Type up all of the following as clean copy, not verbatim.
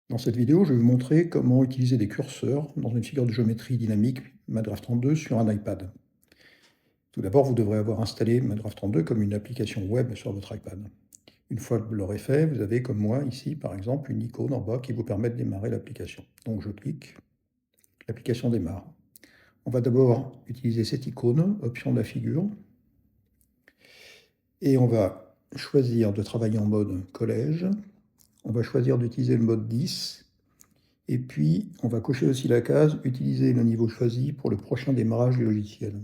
Dans cette vidéo, je vais vous montrer comment utiliser des curseurs dans une figure de géométrie dynamique MATLAB 32 sur un iPad. Tout d'abord, vous devrez avoir installé MATLAB 32 comme une application web sur votre iPad. Une fois que vous l'aurez fait, vous avez comme moi ici, par exemple, une icône en bas qui vous permet de démarrer l'application. Donc je clique, l'application démarre. On va d'abord utiliser cette icône, option de la figure, et on va choisir de travailler en mode collège. On va choisir d'utiliser le mode 10. Et puis, on va cocher aussi la case « Utiliser le niveau choisi pour le prochain démarrage du logiciel ».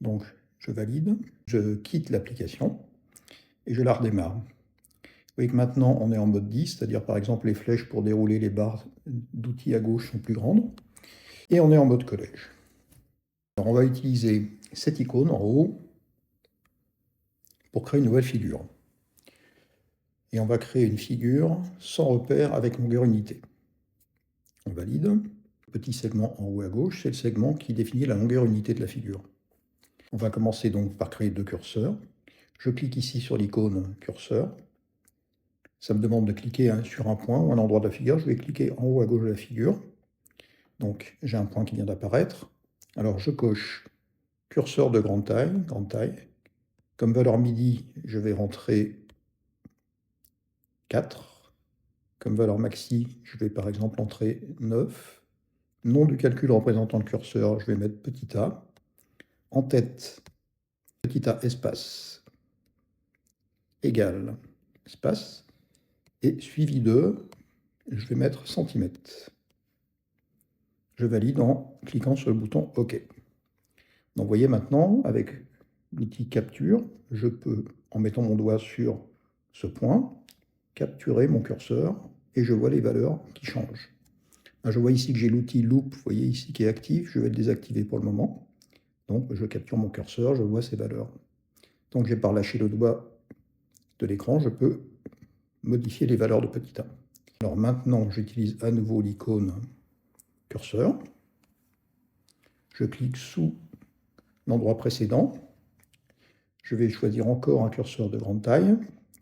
Donc, je valide, je quitte l'application et je la redémarre. Vous voyez que maintenant, on est en mode 10, c'est-à-dire par exemple les flèches pour dérouler les barres d'outils à gauche sont plus grandes. Et on est en mode collège. Alors, on va utiliser cette icône en haut pour créer une nouvelle figure. Et on va créer une figure sans repère avec longueur unité. On valide. Le petit segment en haut à gauche, c'est le segment qui définit la longueur unité de la figure. On va commencer donc par créer deux curseurs. Je clique ici sur l'icône curseur. Ça me demande de cliquer sur un point ou un endroit de la figure. Je vais cliquer en haut à gauche de la figure. Donc j'ai un point qui vient d'apparaître. Alors je coche curseur de grande taille, grande taille. Comme valeur MIDI, je vais rentrer 4. Comme valeur maxi, je vais par exemple entrer 9. Nom du calcul représentant le curseur, je vais mettre petit a. En tête, petit a espace égale espace. Et suivi de, je vais mettre centimètres. Je valide en cliquant sur le bouton OK. Donc vous voyez maintenant, avec l'outil capture, je peux, en mettant mon doigt sur ce point, capturer mon curseur et je vois les valeurs qui changent. Là, je vois ici que j'ai l'outil loop, vous voyez ici, qui est actif. Je vais le désactiver pour le moment. Donc je capture mon curseur, je vois ces valeurs. Donc j'ai par lâcher le doigt de l'écran, je peux modifier les valeurs de petit a. Alors maintenant, j'utilise à nouveau l'icône curseur. Je clique sous l'endroit précédent. Je vais choisir encore un curseur de grande taille.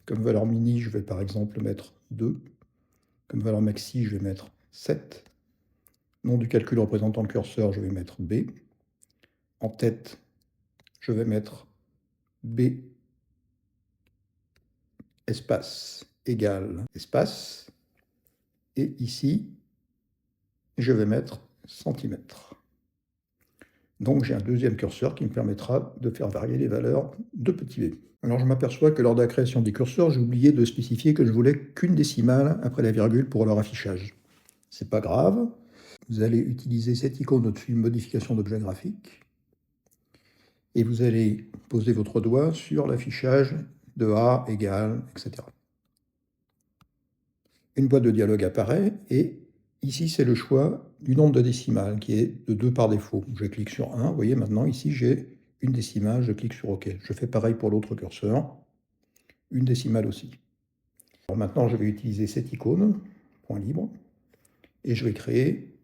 Comme valeur mini, je vais par exemple mettre 2. Comme valeur maxi, je vais mettre 7. Nom du calcul représentant le curseur, je vais mettre B. En tête, je vais mettre B espace égale espace. Et ici, je vais mettre centimètres. Donc j'ai un deuxième curseur qui me permettra de faire varier les valeurs de petit b. Alors je m'aperçois que lors de la création des curseurs, j'ai oublié de spécifier que je voulais qu'une décimale après la virgule pour leur affichage. C'est pas grave. Vous allez utiliser cette icône au-dessus de modification d'objet graphique et vous allez poser votre doigt sur l'affichage de A égale, etc. Une boîte de dialogue apparaît et ici c'est le choix du nombre de décimales qui est de 2 par défaut. Je clique sur 1, vous voyez maintenant ici j'ai une décimale, je clique sur OK. Je fais pareil pour l'autre curseur, une décimale aussi. Alors maintenant je vais utiliser cette icône, point libre, et je vais créer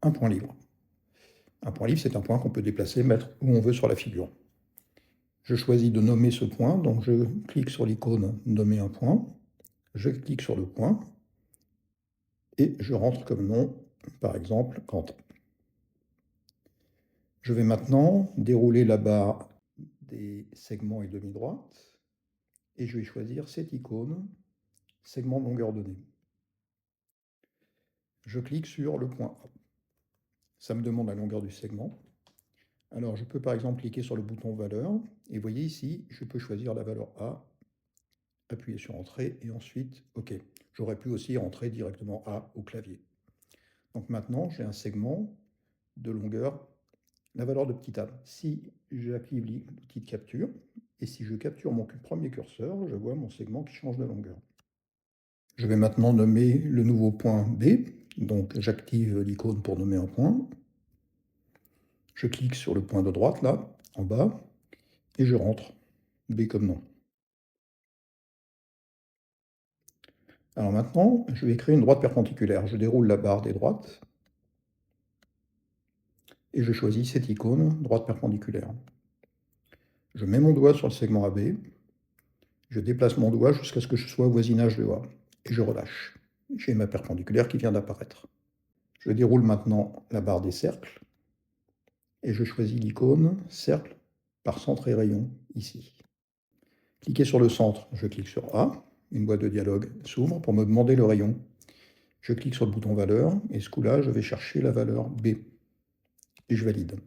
un point libre. Un point libre, c'est un point qu'on peut déplacer, mettre où on veut sur la figure. Je choisis de nommer ce point, donc je clique sur l'icône nommer un point, je clique sur le point, et je rentre comme nom, par exemple, Quentin. Je vais maintenant dérouler la barre des segments et demi-droites, et je vais choisir cette icône, segment de longueur donnée. Je clique sur le point A. Ça me demande la longueur du segment. Alors je peux par exemple cliquer sur le bouton valeur, et vous voyez ici, je peux choisir la valeur A, appuyer sur Entrée, et ensuite OK. J'aurais pu aussi rentrer directement A au clavier. Donc maintenant, j'ai un segment de longueur, la valeur de petit a. Si j'active l'outil de capture, et si je capture mon premier curseur, je vois mon segment qui change de longueur. Je vais maintenant nommer le nouveau point B, donc j'active l'icône pour nommer un point. Je clique sur le point de droite, là, en bas, et je rentre B comme nom. Alors maintenant, je vais créer une droite perpendiculaire. Je déroule la barre des droites, et je choisis cette icône, droite perpendiculaire. Je mets mon doigt sur le segment AB, je déplace mon doigt jusqu'à ce que je sois au voisinage de A, et je relâche. j'ai ma perpendiculaire qui vient d'apparaître. Je déroule maintenant la barre des cercles et je choisis l'icône cercle par centre et rayon ici. Cliquez sur le centre, je clique sur A, une boîte de dialogue s'ouvre pour me demander le rayon. Je clique sur le bouton valeur et ce coup-là, je vais chercher la valeur B et je valide.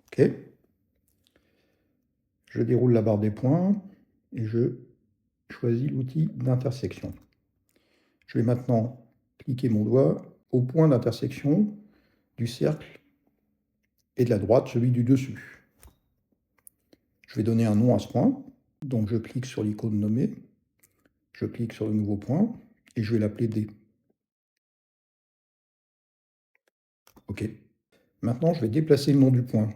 OK. Je déroule la barre des points et je choisis l'outil d'intersection. Je vais maintenant cliquer mon doigt au point d'intersection du cercle et de la droite, celui du dessus. Je vais donner un nom à ce point, donc je clique sur l'icône nommée, je clique sur le nouveau point et je vais l'appeler D. OK. Maintenant, je vais déplacer le nom du point.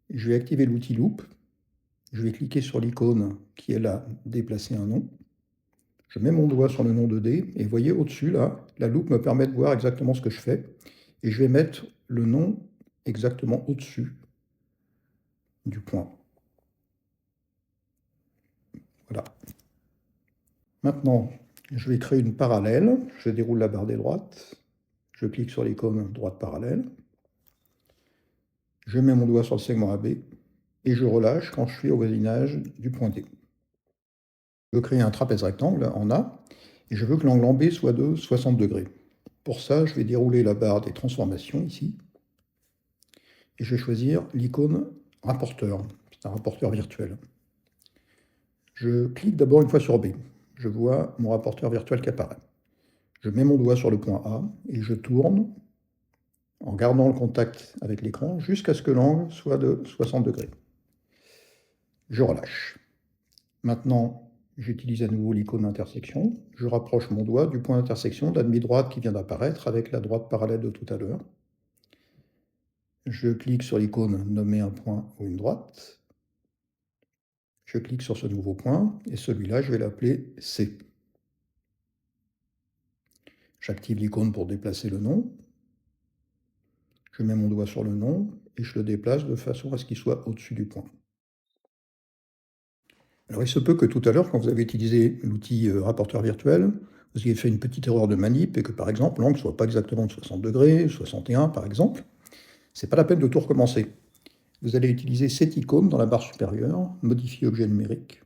Je vais activer l'outil Loop. Je vais cliquer sur l'icône qui est là, déplacer un nom. Je mets mon doigt sur le nom de D et vous voyez au-dessus, là, la loupe me permet de voir exactement ce que je fais. Et je vais mettre le nom exactement au-dessus du point. Voilà. Maintenant, je vais créer une parallèle. Je déroule la barre des droites. Je clique sur l'icône droite parallèle. Je mets mon doigt sur le segment AB et je relâche quand je suis au voisinage du point D. Je veux créer un trapèze rectangle en A et je veux que l'angle en B soit de 60 degrés. Pour ça, je vais dérouler la barre des transformations ici et je vais choisir l'icône rapporteur. C'est un rapporteur virtuel. Je clique d'abord une fois sur B. Je vois mon rapporteur virtuel qui apparaît. Je mets mon doigt sur le point A et je tourne en gardant le contact avec l'écran jusqu'à ce que l'angle soit de 60 degrés. Je relâche. Maintenant, j'utilise à nouveau l'icône d'intersection. Je rapproche mon doigt du point d'intersection de la demi-droite qui vient d'apparaître avec la droite parallèle de tout à l'heure. Je clique sur l'icône nommer un point ou une droite. Je clique sur ce nouveau point et celui-là, je vais l'appeler C. J'active l'icône pour déplacer le nom. Je mets mon doigt sur le nom et je le déplace de façon à ce qu'il soit au-dessus du point. Alors il se peut que tout à l'heure, quand vous avez utilisé l'outil rapporteur virtuel, vous ayez fait une petite erreur de manip et que par exemple l'angle ne soit pas exactement de 60 degrés, 61 par exemple. Ce n'est pas la peine de tout recommencer. Vous allez utiliser cette icône dans la barre supérieure, modifier objet numérique.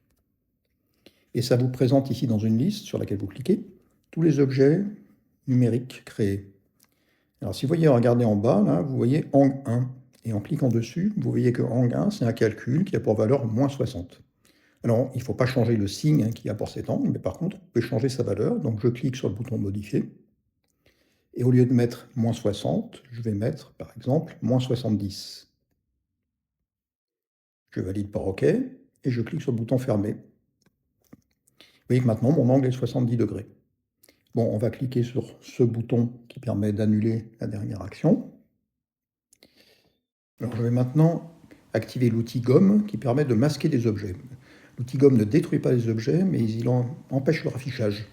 Et ça vous présente ici dans une liste sur laquelle vous cliquez, tous les objets numériques créés. Alors si vous voyez, regardez en bas, là, vous voyez angle 1. Et en cliquant dessus, vous voyez que angle 1, c'est un calcul qui a pour valeur moins 60. Alors, il ne faut pas changer le signe qu'il y a pour cet angle, mais par contre, vous pouvez changer sa valeur. Donc je clique sur le bouton modifier. Et au lieu de mettre moins 60, je vais mettre, par exemple, moins 70. Je valide par OK et je clique sur le bouton fermer. Vous voyez que maintenant, mon angle est 70 degrés. Bon, on va cliquer sur ce bouton qui permet d'annuler la dernière action. Alors, je vais maintenant activer l'outil gomme qui permet de masquer des objets. L'outil gomme ne détruit pas les objets, mais il empêche leur affichage.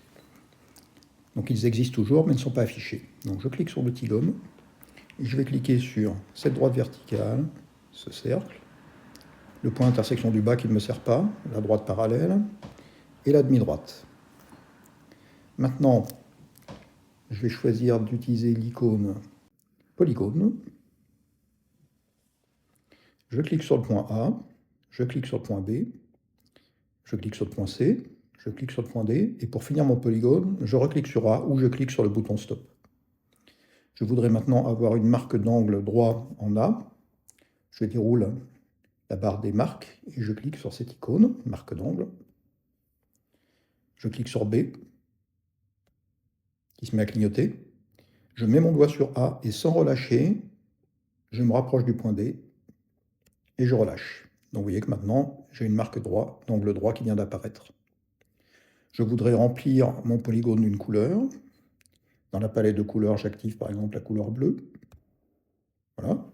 Donc ils existent toujours, mais ne sont pas affichés. Donc je clique sur l'outil gomme, et je vais cliquer sur cette droite verticale, ce cercle, le point d'intersection du bas qui ne me sert pas, la droite parallèle, et la demi-droite. Maintenant, je vais choisir d'utiliser l'icône polygone. Je clique sur le point A, je clique sur le point B, je clique sur le point C, je clique sur le point D, et pour finir mon polygone, je reclique sur A ou je clique sur le bouton Stop. Je voudrais maintenant avoir une marque d'angle droit en A. Je déroule la barre des marques et je clique sur cette icône, marque d'angle. Je clique sur B, qui se met à clignoter. Je mets mon doigt sur A et sans relâcher, je me rapproche du point D et je relâche. Donc vous voyez que maintenant, j'ai une marque d'angle droit qui vient d'apparaître. Je voudrais remplir mon polygone d'une couleur. Dans la palette de couleurs, j'active par exemple la couleur bleue. Voilà.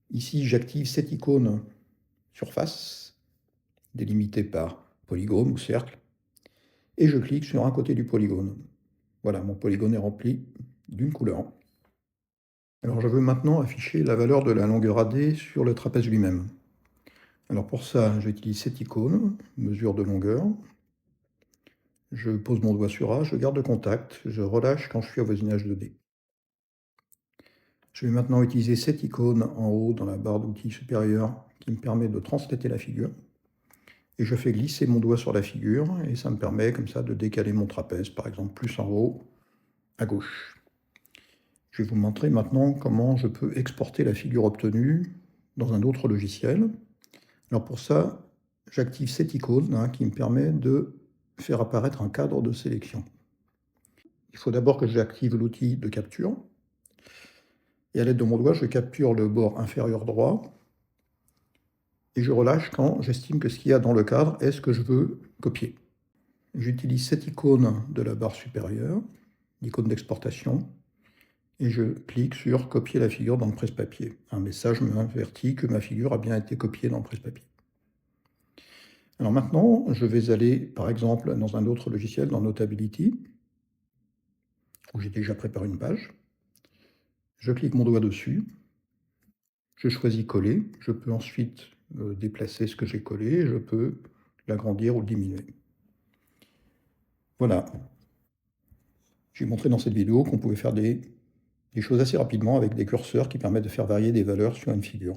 Ici, j'active cette icône surface, délimitée par polygone ou cercle, et je clique sur un côté du polygone. Voilà, mon polygone est rempli d'une couleur. Alors je veux maintenant afficher la valeur de la longueur AD sur le trapèze lui-même. Alors pour ça, j'utilise cette icône, mesure de longueur. Je pose mon doigt sur A, je garde le contact, je relâche quand je suis au voisinage de D. Je vais maintenant utiliser cette icône en haut dans la barre d'outils supérieure qui me permet de translater la figure. Et je fais glisser mon doigt sur la figure et ça me permet comme ça de décaler mon trapèze, par exemple plus en haut, à gauche. Je vais vous montrer maintenant comment je peux exporter la figure obtenue dans un autre logiciel. Alors pour ça, j'active cette icône hein, qui me permet de faire apparaître un cadre de sélection. Il faut d'abord que j'active l'outil de capture. Et à l'aide de mon doigt, je capture le bord inférieur droit et je relâche quand j'estime que ce qu'il y a dans le cadre est ce que je veux copier. J'utilise cette icône de la barre supérieure, l'icône d'exportation, et je clique sur copier la figure dans le presse-papier. Un message m'avertit que ma figure a bien été copiée dans le presse-papier. Alors maintenant, je vais aller par exemple dans un autre logiciel, dans Notability, où j'ai déjà préparé une page. Je clique mon doigt dessus, je choisis coller, je peux ensuite déplacer ce que j'ai collé, je peux l'agrandir ou le diminuer. Voilà, j'ai montré dans cette vidéo qu'on pouvait faire des choses assez rapidement avec des curseurs qui permettent de faire varier des valeurs sur une figure.